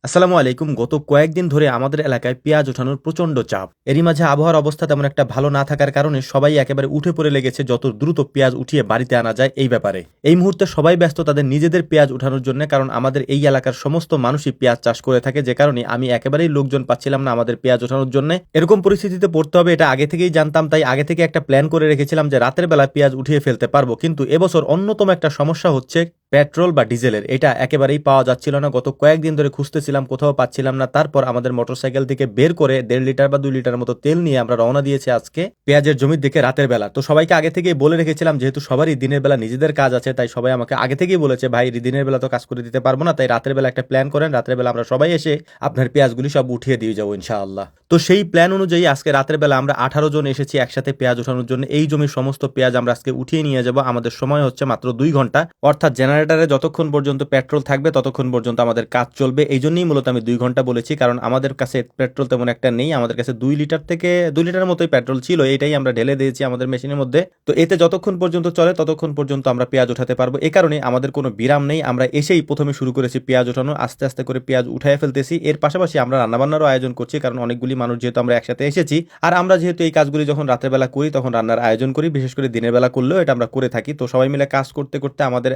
আসসালামু আলাইকুম। গত কয়েকদিন ধরে আমাদের এলাকায় পেঁয়াজ ওঠানোর প্রচণ্ড চাপ। এরই মাঝে আবহাওয়ার অবস্থা তেমন একটা ভালো না থাকার কারণে সবাই একেবারে উঠে পড়ে লেগেছে যত দ্রুত পেঁয়াজ উঠিয়ে বাড়িতে আনা যায় এই ব্যাপারে। এই মুহূর্তে সবাই ব্যস্ত তাদের নিজেদের পেঁয়াজ উঠানোর জন্য, কারণ আমাদের এই এলাকার সমস্ত মানুষই পেঁয়াজ চাষ করে থাকে, যে কারণে আমি একেবারেই লোকজন পাচ্ছিলাম না আমাদের পেঁয়াজ ওঠানোর জন্য। এরকম পরিস্থিতিতে পড়তে হবে এটা আগে থেকেই জানতাম, তাই আগে থেকে একটা প্ল্যান করে রেখেছিলাম যে রাতের বেলা পেঁয়াজ উঠিয়ে ফেলতে পারবো। কিন্তু এবছর অন্যতম একটা সমস্যা হচ্ছে পেট্রোল বা ডিজেলের। এটা একেবারেই পাওয়া যাচ্ছিল না। গত কয়েকদিন ধরে খুঁজতেছিলাম, কোথাও পাচ্ছিলাম না। তারপর আমাদের মোটরসাইকেল থেকে বের করে 1.5 লিটার বা 2 লিটার মতো তেল নিয়ে আমরা রওনা দিয়েছি আজকে পেঁয়াজের জমির দিকে রাতের বেলা। তো সবাইকে আগে থেকেই বলে রেখেছিলাম, যেহেতু সবারই দিনের বেলা নিজেদের কাজ আছে, তাই সবাই আমাকে আগে থেকেই বলেছে, ভাই দিনের বেলা তো কাজ করে দিতে পারবো না, তাই রাতের বেলা একটা প্ল্যান করেন, রাতের বেলা আমরা সবাই এসে আপনার পেঁয়াজগুলি সব উঠিয়ে দিয়ে যাবো ইনশাআল্লাহ। তো সেই প্ল্যান অনুযায়ী আজকে রাতের বেলা আমরা 18 জন এসেছি একসাথে পেঁয়াজ ওঠানোর জন্য। এই জমির সমস্ত পেঁয়াজ আমরা আজকে উঠিয়ে নিয়ে যাব। আমাদের সময় হচ্ছে মাত্র 2 ঘন্টা, অর্থাৎ জেনারেটরে যতক্ষণ পর্যন্ত পেট্রোল থাকবে ততক্ষণ পর্যন্ত আমাদের কাজ চলবে। এই জন্যই মূলত আমি 2 ঘন্টা বলেছি, কারণ আমাদের কাছে পেট্রোল তেমন একটা নেই। আমাদের কাছে 2 লিটার থেকে 2 লিটার মতোই পেট্রোল ছিল, এটাই আমরা ঢেলে দিয়েছি আমাদের মেশিনের মধ্যে। তো এতে যতক্ষণ পর্যন্ত চলে ততক্ষণ পর্যন্ত আমরা পেঁয়াজ উঠাতে পারবো। এ কারণে আমাদের কোনো বিরাম নেই। আমরা এসেই প্রথমে শুরু করেছি পেঁয়াজ ওঠানো, আস্তে আস্তে করে পেঁয়াজ উঠায় ফেলতেছি। এর পাশাপাশি আমরা রান্নাবান্নারও আয়োজন করছি, কারণ অনেকগুলি মানুষ যেহেতু আমরা একসাথে এসেছি, আর আমরা যেহেতু এই কাজগুলি যখন রাতের বেলা করি তখন রান্নার আয়োজন করি, বিশেষ করে দিনের বেলা করলেও এটা আমরা করে থাকি। তো সবাই মিলে কাজ করতে করতে আমাদের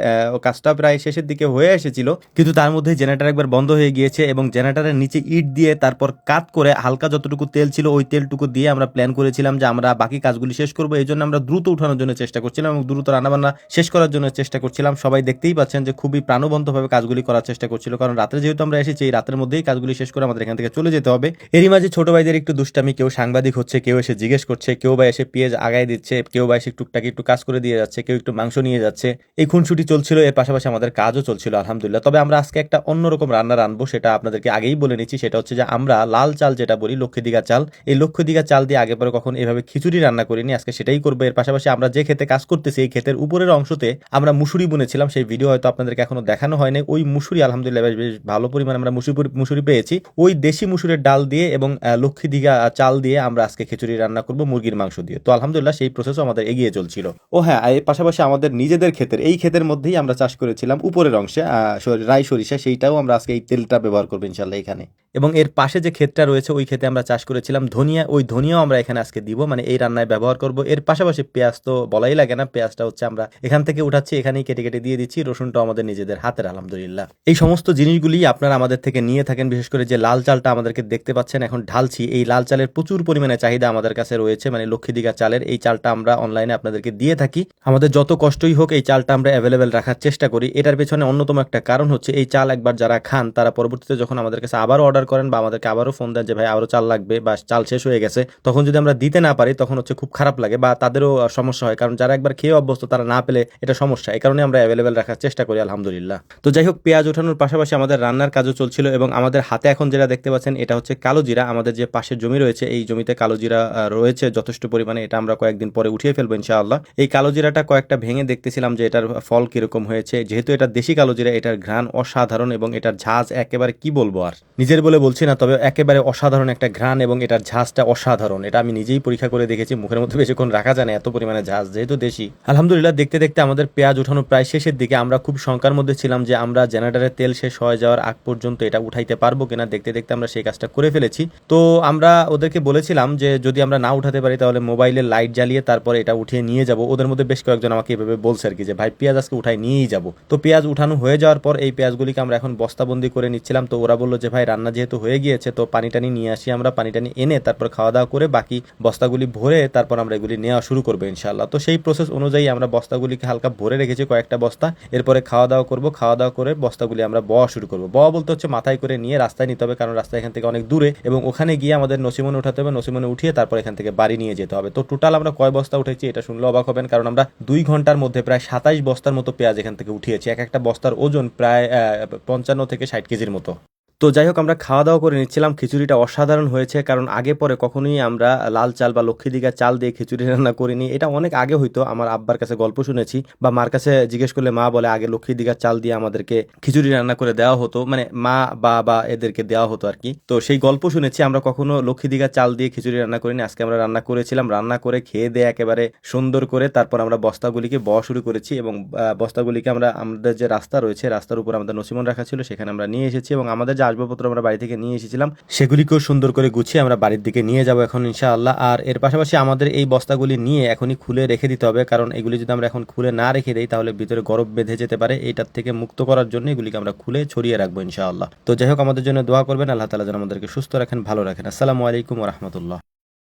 কাজটা প্রায় শেষের দিকে হয়ে এসেছিল, কিন্তু তার মধ্যে জেনারেটর একবার বন্ধ হয়ে গিয়েছে এবং জেনারেটরের নিচে ইট দিয়ে তারপর কাট করে হালকা যতটুকু তেল ছিল ওই তেলটুকু দিয়ে আমরা প্ল্যান করেছিলাম যে আমরা বাকি কাজগুলি শেষ করবো। এই জন্য আমরা দ্রুত উঠানোর জন্য চেষ্টা করছিলাম এবং দ্রুত রান্নাবান্না শেষ করার জন্য চেষ্টা করছিলাম। সবাই দেখতেই পাচ্ছেন যে খুবই প্রাণবন্তভাবে কাজগুলি করার চেষ্টা করছিল, কারণ রাত্রে যেহেতু আমরা এসেছি এই রাতের মধ্যেই কাজগুলি শেষ করে আমাদের এখান থেকে চলে যেতে হবে। এরই মাঝে ছোট ভাইদের একটু দুষ্টামি, কেউ সাংবাদিক হচ্ছে, কেউ এসে জিজ্ঞেস করছে, কেউ বা এসে পেঁয়াজ আগায় দিচ্ছে, কেউ বা এসে টুকটাকি একটু কাজ করে দিয়ে যাচ্ছে, কেউ একটু মাংস নিয়ে যাচ্ছে। এই খুনসুটি চলছিল, এর পাশাপাশি আমাদের কাজও চলছিল আলহামদুলিল্লাহ। তবে আমরা আজকে একটা অন্যরকম রান্না রানবো, সেটা আপনাদেরকে আগেই বলে নিচ্ছি। সেটা হচ্ছে যে আমরা লাল চাল যেটা বলি, লক্ষ্মীদিঘা চাল, এই লক্ষ্মীদিঘা চাল দিয়ে আগে পরে কখন এভাবে খিচুড়ি রান্না করিনি, আজকে সেটাই করবো। এর পাশাপাশি আমরা যে ক্ষেতে কাজ করতেছি এই ক্ষেতের উপরের অংশতে আমরা মুসুরি বুনেছিলাম, সেই ভিডিও হয়তো আপনাদেরকে এখনো দেখানো হয়নি। ওই মুসুরি আলহামদুলিল্লাহ বেশ বেশ ভালো পরিমাণে আমরা মুসুরি পেয়েছি। ওই দেশি মুসুরের ডাল দিয়ে এবং লক্ষ্মীদিঘা চাল দিয়ে আমরা আজকে খিচুড়ি রান্না করবো মুরগির মাংস দিয়ে। তো আলহামদুলিল্লাহ সেই প্রসেসও আমাদের এগিয়ে চলছিল। ও হ্যাঁ, এর পাশাপাশি আমাদের নিজেদের ক্ষেতের এই ক্ষেতের মধ্যেই আমরা চাষ করেছিলাম উপরের অংশে রাই সরিষা, সেইটাও আমরা আজকে এই তেলটা ব্যবহার করবো ইনশাল্লাহ এখানে। এবং এর পাশে যে ক্ষেতটা রয়েছে ওই ক্ষেতে আমরা চাষ করেছিলাম ধনিয়া, ওই ধনিয়াও আমরা এখানে আজকে দিব, মানে এই রান্নায় ব্যবহার করব। এর পাশাপাশি পেঁয়াজ তো বলাই লাগে না, পেঁয়াজটা হচ্ছে আমরা এখান থেকে উঠাচ্ছি, এখানেই কেটে কেটে দিয়ে দিচ্ছি। রসুনটা আমাদের নিজেদের হাতের আলহামদুলিল্লাহ। এই সমস্ত জিনিসগুলি আপনারা আমাদের থেকে নিয়ে থাকেন। বিশেষ করে যে লাল চালটা আমাদেরকে দেখতে পাচ্ছেন এখন ঢালছি, এই লাল চালের প্রচুর পরিমাণে চাহিদা আমাদের কাছে রয়েছে, মানে লক্ষ্মীদিঘা চালের এই চালটা আমরা অনলাইনে আপনাদেরকে দিয়ে থাকি। আমাদের যত কষ্টই হোক এই চালটা আমরা অ্যাভেলেবেল রাখার চেষ্টা করি। এটার পেছনে অন্যতম একটা কারণ হচ্ছে এই চাল একবার যারা খান তারা পরবর্তীতে যখন আমাদের কাছে আবারও অর্ডার করেন বা আমাদেরকে আবারও ফোন দেন যে ভাই আবারও চাল লাগবে বা চাল শেষ হয়ে গেছে, তখন যদি আমরা দিতে না পারি তখন হচ্ছে খুব খারাপ লাগে বা তাদেরও সমস্যা হয়, কারণ যারা একবার খেয়ে অভ্যস্ত তারা না পেলে এটা সমস্যা। এই কারণে আমরা অ্যাভেলেবেল রাখার চেষ্টা করি আলহামদুলিল্লাহ। তো যাই হোক, পেঁয়াজ ওঠানোর পাশাপাশি আমাদের রান্নার কাজও চলছিল এবং আমাদের হাতে এখন যেটা দেখতে পাচ্ছেন এটা হচ্ছে কালো জিরা। আমাদের যে পাশের জমি রয়েছে এই জমিতে কালো জিরা রয়েছে যথেষ্ট পরিমাণে, এটা আমরা কয়েকদিন পরে উঠিয়ে ফেলবো ইনশাআল্লাহ। এই কালো জিরাটা কয়েকটা ভেঙে দেখতেছিলাম যে এটার ফল কিরকম হয়েছে। যেহেতু এটা দেশি কালো জিরা, এটার ঘ্রাণ অসাধারণ এবং এটার ঝাঁজ একেবারে কি বলবো, আর নিজের বলে বলছি না, তবে একেবারে অসাধারণ একটা ঘ্রাণ এবং এটার ঝাঁজটা অসাধারণ। এটা আমি নিজেই পরীক্ষা করে দেখেছি, মুখের মধ্যে বেশিক্ষণ রাখা যায় না এত পরিমাণে ঝাঁজ, যেহেতু দেশি। আলহামদুলিল্লাহ দেখতে দেখতে আমাদের পেঁয়াজ উঠানো প্রায় শেষের দিকে। আমরা খুব শঙ্কার মধ্যে ছিলাম যে আমরা জেনারেটরের তেল শেষ হয়ে যাওয়ার আগ পর্যন্ত এটা উঠাইতে পারবো কিনা। দেখতে দেখতে আমরা সেই কাজটা করে ফেলেছি। তো আমরা ওদেরকে বলেছিলাম যে যদি আমরা না উঠাতে পারি তাহলে মোবাইলের লাইট জ্বালিয়ে তারপরে এটা উঠিয়ে নিয়ে যাব। ওদের মধ্যে বেশ কয়েকজন আমাকে এভাবে বলছে আর কি যে ভাই পেঁয়াজ আজকে উঠাই নিয়েই যাব। তো পেঁয়াজ উঠানো হয়ে যাওয়ার পর এই পেঁয়াজগুলিকে আমরা এখন বস্তাবন্দি করে নিচ্ছিলাম। তো ওরা বললো যে ভাই রান্না যেহেতু হয়ে গিয়েছে তো পানি টানি নিয়ে আসি, আমরা পানি টানি এনে তারপর খাওয়া দাওয়া করে বাকি বস্তাগুলি ভরে তারপর আমরা এগুলি নেওয়া শুরু করবো ইনশাল্লাহ। তো সেই প্রসেস অনুযায়ী আমরা বস্তাগুলিকে হালকা ভরে রেখেছি কয়েকটা বস্তা। এরপরে খাওয়া দাওয়া করবো, খাওয়া দাওয়া করে বস্তাগুলি আমরা বওয়া শুরু করবো। বওয়া বলতে হচ্ছে মাথায় করে নিয়ে রাস্তায় নিতে হবে, কারণ রাস্তা এখান থেকে অনেক দূরে এবং ওখানে গিয়ে আমাদের নসিমনে উঠাতে হবে, নসিমনে উঠিয়ে তারপর এখান থেকে বাড়ি নিয়ে যেতে হবে। তো টোটাল আমরা কয় বস্তা উঠেছি এটা শুনলে অবাক হবেন, কারণ আমরা 2 ঘন্টার মধ্যে প্রায় 27 বস্তার মতো পেঁয়াজ এখান থেকে উঠিয়েছি। এক একটা বস্তার ওজন প্রায় 55 থেকে 60 কেজির মতো। তো যাই হোক, আমরা খাওয়া দাওয়া করে নিচ্ছিলাম। খিচুড়িটা অসাধারণ হয়েছে, কারণ আগে পরে কখনোই আমরা লাল চাল বা লক্ষ্মীদিঘা চাল দিয়ে খিচুড়ি রান্না করিনি। এটা অনেক আগে হইতো আমার আব্বার কাছে গল্প শুনেছি বা মার কাছে জিজ্ঞেস করলে মা বলে আগে লক্ষ্মীদিঘা চাল দিয়ে আমাদেরকে খিচুড়ি রান্না করে দেওয়া হতো, মানে মা বা এদেরকে দেওয়া হতো আর কি। তো সেই গল্প শুনেছি, আমরা কখনো লক্ষ্মীদিঘা চাল দিয়ে খিচুড়ি রান্না করিনি। আজকে আমরা রান্না করেছিলাম, রান্না করে খেয়ে দিয়ে একেবারে সুন্দর করে তারপর আমরা বস্তাগুলিকে বওয়া শুরু করেছি এবং বস্তাগুলিকে আমরা আমাদের যে রাস্তা রয়েছে রাস্তার উপর আমাদের নসিমন রাখা ছিল সেখানে আমরা নিয়ে এসেছি এবং আমাদের যে আসবাবপত্র আমরা বাড়ি থেকে নিয়ে এসেছিলাম সেগুলিকেও সুন্দর করে গুছিয়ে আমরা বাড়ির দিকে নিয়ে যাব এখন ইনশাআল্লাহ। আর এর পাশাপাশি আমাদের এই বস্তাগুলি নিয়ে এখনই খুলে রেখে দিতে হবে, কারণ এগুলি যদি আমরা এখন খুলে না রেখে দেই তাহলে ভিতরে গরম বেঁধে যেতে পারে। এটার থেকে মুক্ত করার জন্য এগুলিকে আমরা খুলে ছড়িয়ে রাখবো ইনশাআল্লাহ। তো যাই হোক, আমাদের জন্য দোয়া করবেন, আল্লাহ তাআলা যেন আমাদেরকে সুস্থ রাখেন, ভালো রাখেন। আসসালামু আলাইকুম ওয়া রাহমাতুল্লাহ।